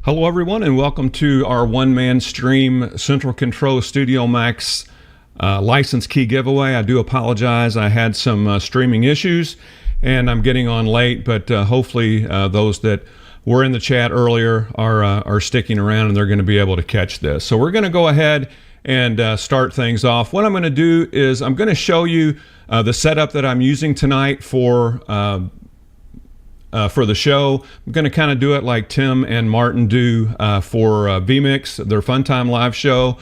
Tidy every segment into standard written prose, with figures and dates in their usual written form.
Hello everyone and welcome to our one-man stream Central Control Studio Max license key giveaway. I do apologize, I had some streaming issues and I'm getting on late, but hopefully those that were in the chat earlier are sticking around and they're going to be able to catch this. So we're going to go ahead and start things off. What I'm going to do is I'm going to show you the setup that I'm using tonight for the show. I'm going to kind of do it like Tim and Martin do for vMix, their Fun Time Live show.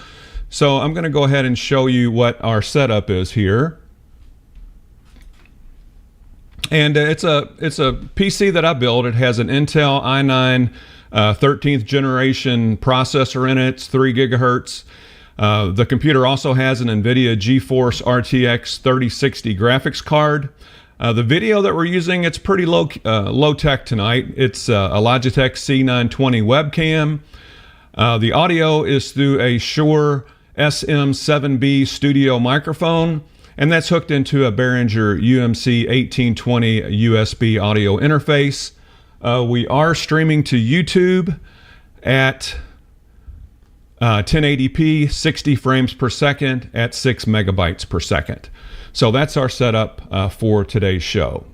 So I'm going to go ahead and show you what our setup is here. And it's a PC that I built. It has an Intel i9 13th generation processor in it. It's 3 gigahertz. The computer also has an NVIDIA GeForce RTX 3060 graphics card. The video that we're using, it's pretty low tech tonight. It's a Logitech C920 webcam. The audio is through a Shure SM7B studio microphone, and that's hooked into a Behringer UMC 1820 USB audio interface. We are streaming to YouTube at 1080p, 60 frames per second at 6 megabytes per second. So that's our setup for today's show.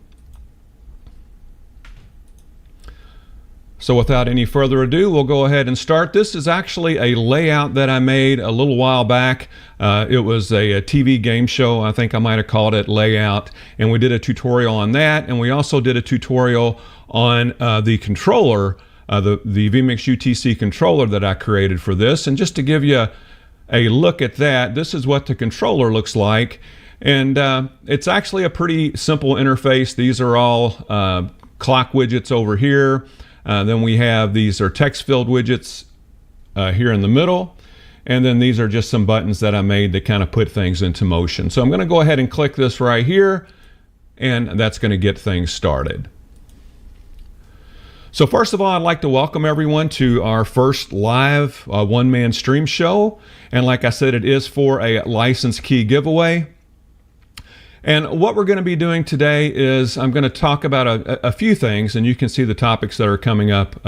So without any further ado, we'll go ahead and start. This is actually a layout that I made a little while back. It was a TV game show. I think I might have called it Layout. And we did a tutorial on that. And we also did a tutorial on the controller, the vMix UTC controller that I created for this. And just to give you a look at that, this is what the controller looks like. And it's actually a pretty simple interface. These are all clock widgets over here. Then we have these are text-filled widgets here in the middle. And then these are just some buttons that I made that kind of put things into motion. So I'm going to go ahead and click this right here, and that's going to get things started. So first of all, I'd like to welcome everyone to our first live one-man stream show. And like I said, it is for a license key giveaway. And what we're going to be doing today is I'm going to talk about a few things, and you can see the topics that are coming up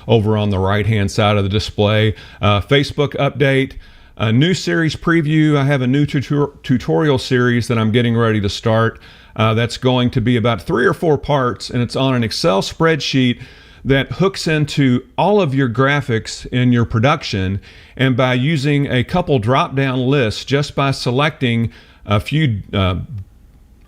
over on the right-hand side of the display. Facebook update, a new series preview. I have a new tutorial series that I'm getting ready to start. That's going to be about 3 or 4 parts, and it's on an Excel spreadsheet that hooks into all of your graphics in your production. And by using a couple drop-down lists, just by selecting a few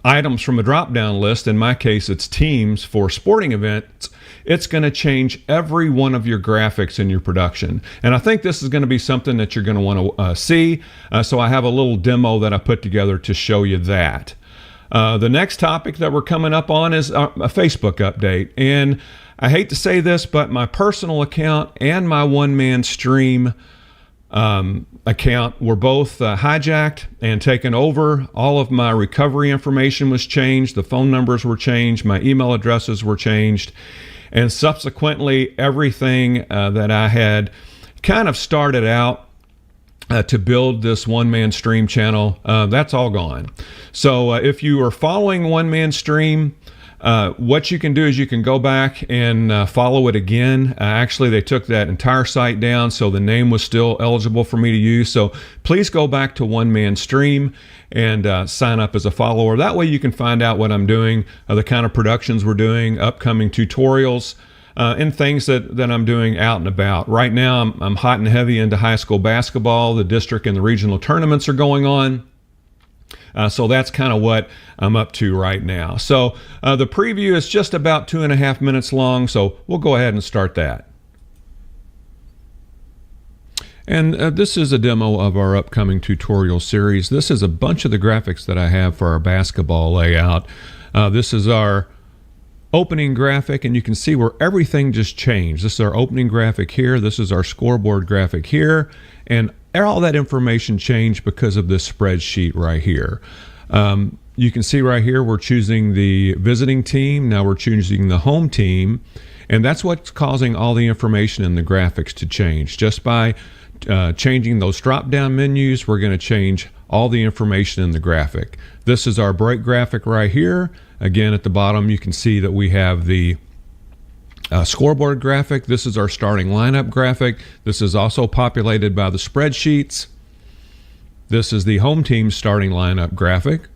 items from a drop-down list, in my case it's teams for sporting events, it's going to change every one of your graphics in your production. And I think this is going to be something that you're going to want to see. So I have a little demo that I put together to show you that. The next topic that we're coming up on is a Facebook update. And I hate to say this, but my personal account and my one-man stream account were both hijacked and taken over. All of my recovery information was changed. The phone numbers were changed. My email addresses were changed. And subsequently, everything that I had kind of started out to build this one-man stream channel, that's all gone. So if you are following one-man stream, what you can do is you can go back and follow it again. Actually, they took that entire site down, so the name was still eligible for me to use. So please go back to One Man Stream and sign up as a follower. That way you can find out what I'm doing, the kind of productions we're doing, upcoming tutorials, and things that I'm doing out and about. Right now, I'm hot and heavy into high school basketball. The district and the regional tournaments are going on. So that's kind of what I'm up to right now. So the preview is just about 2.5 minutes long, so we'll go ahead and start that. And this is a demo of our upcoming tutorial series. This is a bunch of the graphics that I have for our basketball layout. This is our opening graphic, and you can see where everything just changed. This is our opening graphic here. This is our scoreboard graphic here. And all that information changed because of this spreadsheet right here. You can see right here we're choosing the visiting team. Now we're choosing the home team. And that's what's causing all the information in the graphics to change. Just by changing those drop-down menus, we're going to change all the information in the graphic. This is our break graphic right here. Again, at the bottom you can see that we have the scoreboard graphic. This is our starting lineup graphic. This is also populated by the spreadsheets. This is the home team starting lineup graphic.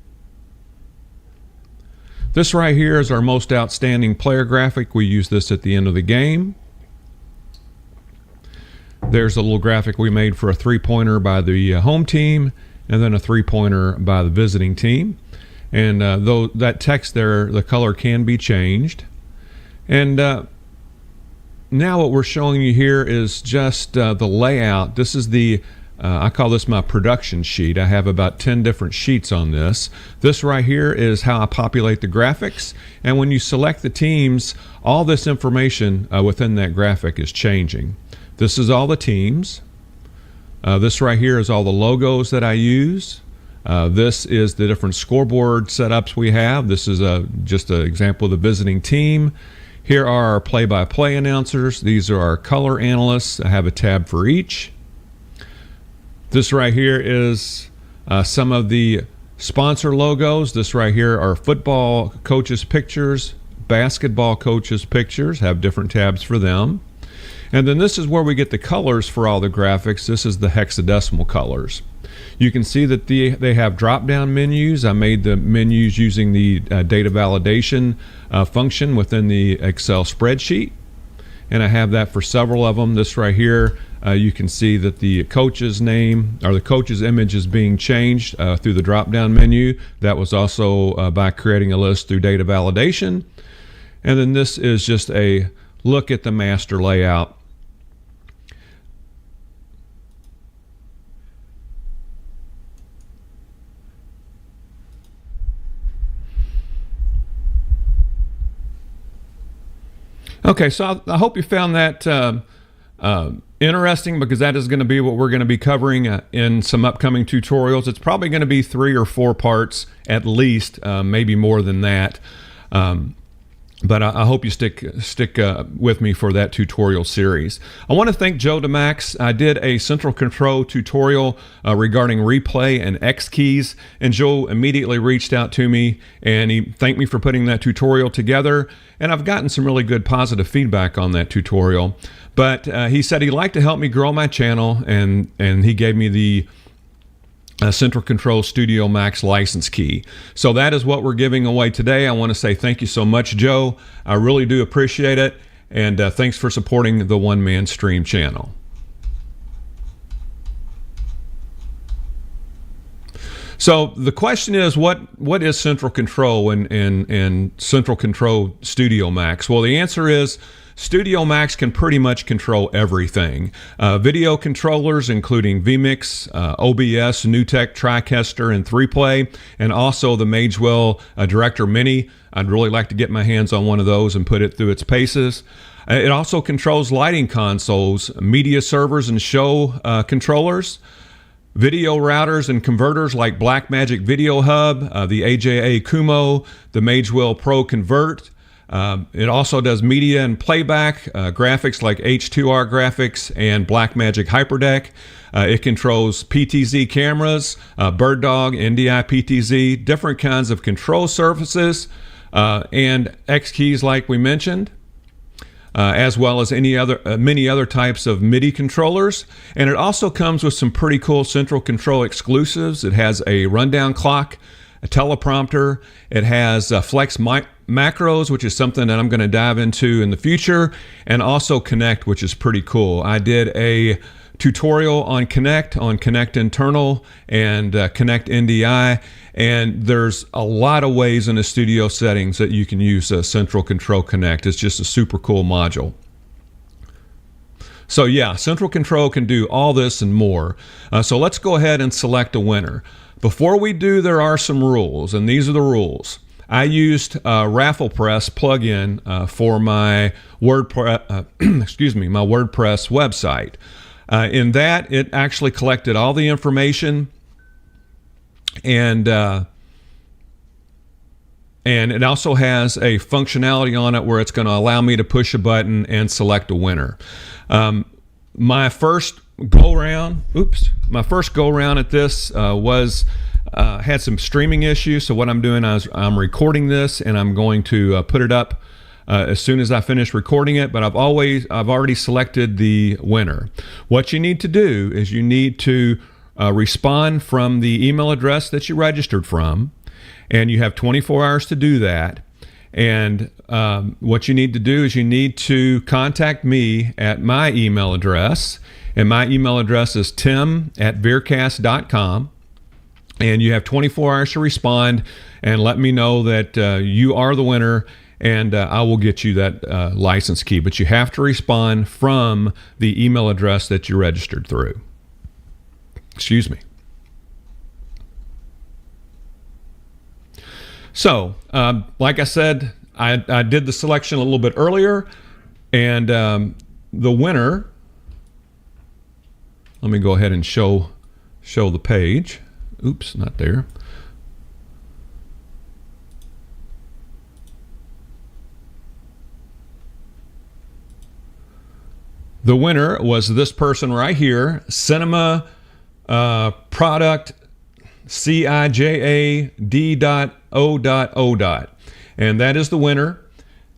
This right here is our most outstanding player graphic. We use this at the end of the game. There's a little graphic we made for a three-pointer by the home team, and then a three-pointer by the visiting team. And though that text there, the color can be changed. And now what we're showing you here is just the layout. This is the I call this my production sheet. I have about 10 different sheets on this. This right here is how I populate the graphics. And when you select the teams, all this information within that graphic is changing. This is all the teams. This right here is all the logos that I use. This is the different scoreboard setups we have. This is just an example of the visiting team. Here are our play-by-play announcers. These are our color analysts. I have a tab for each. This right here is some of the sponsor logos. This right here are football coaches' pictures, basketball coaches' pictures, have different tabs for them. And then this is where we get the colors for all the graphics. This is the hexadecimal colors. You can see that they have drop-down menus. I made the menus using the data validation function within the Excel spreadsheet. And I have that for several of them. This right here, you can see that the coach's name or the coach's image is being changed through the drop-down menu. That was also by creating a list through data validation. And then this is just a look at the master layout. Okay, so I hope you found that interesting, because that is going to be what we're going to be covering in some upcoming tutorials. It's probably going to be 3 or 4 parts at least, maybe more than that. But I hope you stick with me for that tutorial series. I want to thank Joe DeMax. I did a central control tutorial regarding replay and X keys, and Joe immediately reached out to me and he thanked me for putting that tutorial together. And I've gotten some really good positive feedback on that tutorial. But he said he'd like to help me grow my channel, and he gave me the Central Control Studio Max license key. So that is what we're giving away today. I want to say thank you so much, Joe. I really do appreciate it, and thanks for supporting the One Man Stream channel. So the question is, what is Central Control and Central Control Studio Max? Well, the answer is Studio Max can pretty much control everything. Video controllers including vMix, OBS, NewTek, TriCaster, and 3Play, and also the Magewell Director Mini. I'd really like to get my hands on one of those and put it through its paces. It also controls lighting consoles, media servers and show controllers, video routers and converters like Blackmagic Video Hub, the AJA Kumo, the Magewell Pro Convert. It also does media and playback, graphics like H2R graphics and Blackmagic HyperDeck. It controls PTZ cameras, BirdDog, NDI PTZ, different kinds of control surfaces, and X keys like we mentioned, as well as many other types of MIDI controllers. And it also comes with some pretty cool Central Control exclusives. It has a rundown clock, a teleprompter. It has flex macros, which is something that I'm going to dive into in the future, and also Connect, which is pretty cool. I did a tutorial on Connect Internal and Connect NDI, and there's a lot of ways in the studio settings that you can use Central Control Connect. It's just a super cool module. So yeah, Central Control can do all this and more. So let's go ahead and select a winner. Before we do, there are some rules, and these are the rules. I used Raffle Press plugin for my WordPress, my WordPress website. In that, it actually collected all the information, and it also has a functionality on it where it's going to allow me to push a button and select a winner. My first go round at this had some streaming issues. So what I'm doing is I'm recording this and I'm going to put it up as soon as I finish recording it, but I've already selected the winner. What you need to do is you need to respond from the email address that you registered from, and you have 24 hours to do that. And what you need to do is you need to contact me at my email address, and my email address is tim@veercast.com. And you have 24 hours to respond and let me know that you are the winner, and I will get you that license key. But you have to respond from the email address that you registered through. Excuse me. So, like I said, I did the selection a little bit earlier, and the winner, let me go ahead and show the page. Oops, not there. The winner was this person right here, Cinema Product CIJAD.O.O. And that is the winner.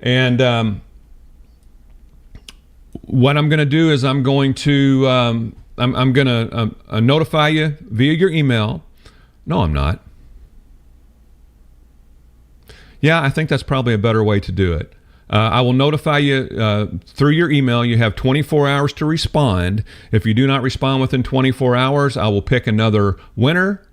And what I'm going to do is I'm going to notify you via your email. No, I'm not. Yeah, I think that's probably a better way to do it. I will notify you through your email. You have 24 hours to respond. If you do not respond within 24 hours, I will pick another winner.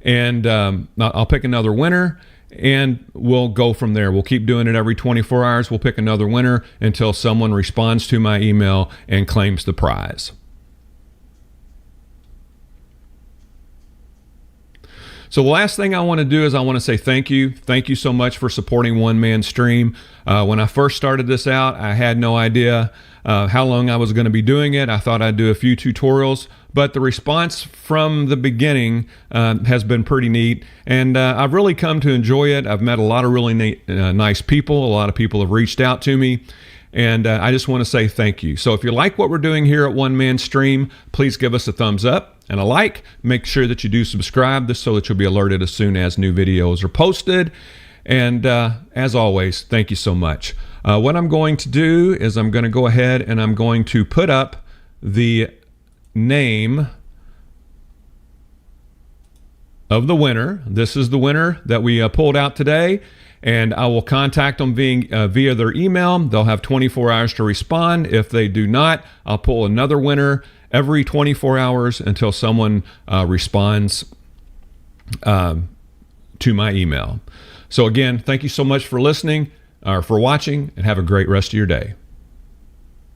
And I'll pick another winner, and we'll go from there. We'll keep doing it every 24 hours. We'll pick another winner until someone responds to my email and claims the prize. So the last thing I want to do is I want to say thank you. Thank you so much for supporting One Man Stream. When I first started this out, I had no idea how long I was going to be doing it. I thought I'd do a few tutorials, but the response from the beginning has been pretty neat, and I've really come to enjoy it. I've met a lot of really nice people. A lot of people have reached out to me, and I just want to say thank you. So if you like what we're doing here at One Man Stream, please give us a thumbs up and a like. Make sure that you do subscribe this so that you'll be alerted as soon as new videos are posted. And as always, thank you so much. What I'm going to do is I'm going to go ahead and I'm going to put up the name of the winner. This is the winner that we pulled out today, and I will contact them via their email. They'll have 24 hours to respond. If they do not, I'll pull another winner every 24 hours until someone responds to my email. So again, thank you so much for listening or for watching, and have a great rest of your day.